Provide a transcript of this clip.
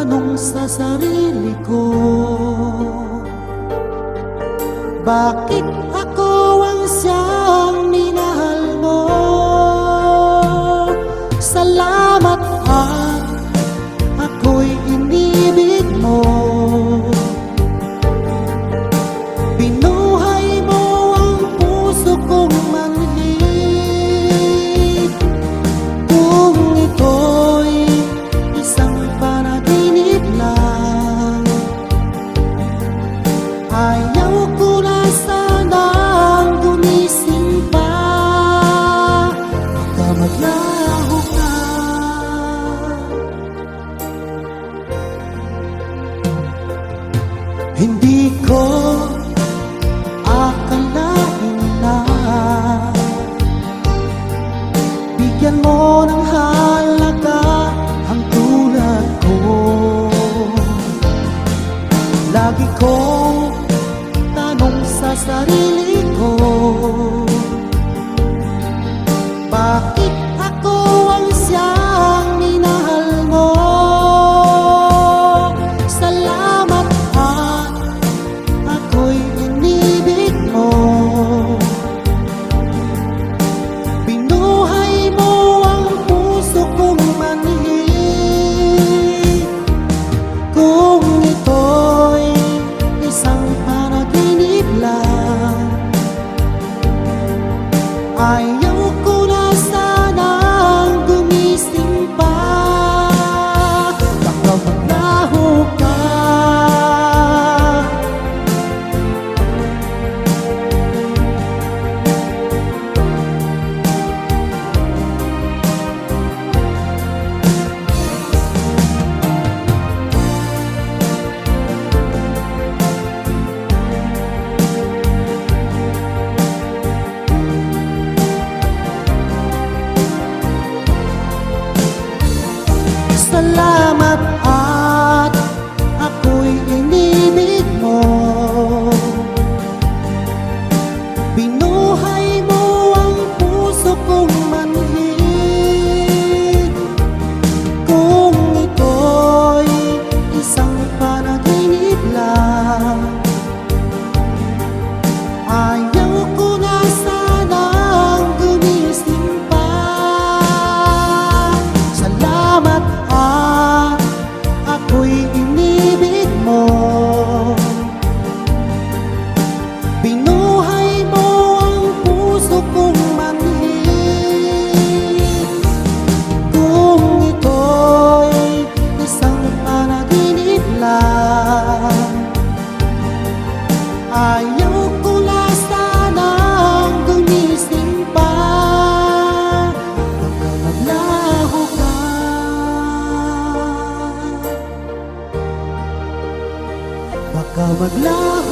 tanong sa sarili ko, bakit ako ang siyang minahal mo? Salamat at ako'y inibig mo. Binuhay mo ang puso kong manhid. Kung ito'y isang panaginip lang, ayaw ko na sanang gumising pa. Baka maglaho ka. Hindi ko akalain na bigyan mo ng halaga ang tulad ko. Lagi kong tanong sa sarili ko, bakit ako ang siyang minahal mo? Salamat at ako'y inibig mo. Binuhay mo ang puso kong manhid. Kung ito'y isang panaginip lang, ayaw ko na sanang gumising pa. Baka maglaho ka. Salamat at ako'y inibig mo. Binuhay mo ang puso kong manhid. Kung ito'y isang panaginip lang, ayaw ko na sanang gumising pa. Salamat at ako'y inibig mo. Binuhay mo ang puso kong manhid. Kung ito'y isang panaginip lang, ayaw ko na sanang gumising pa. Baka maglaho ka. Baka maglaho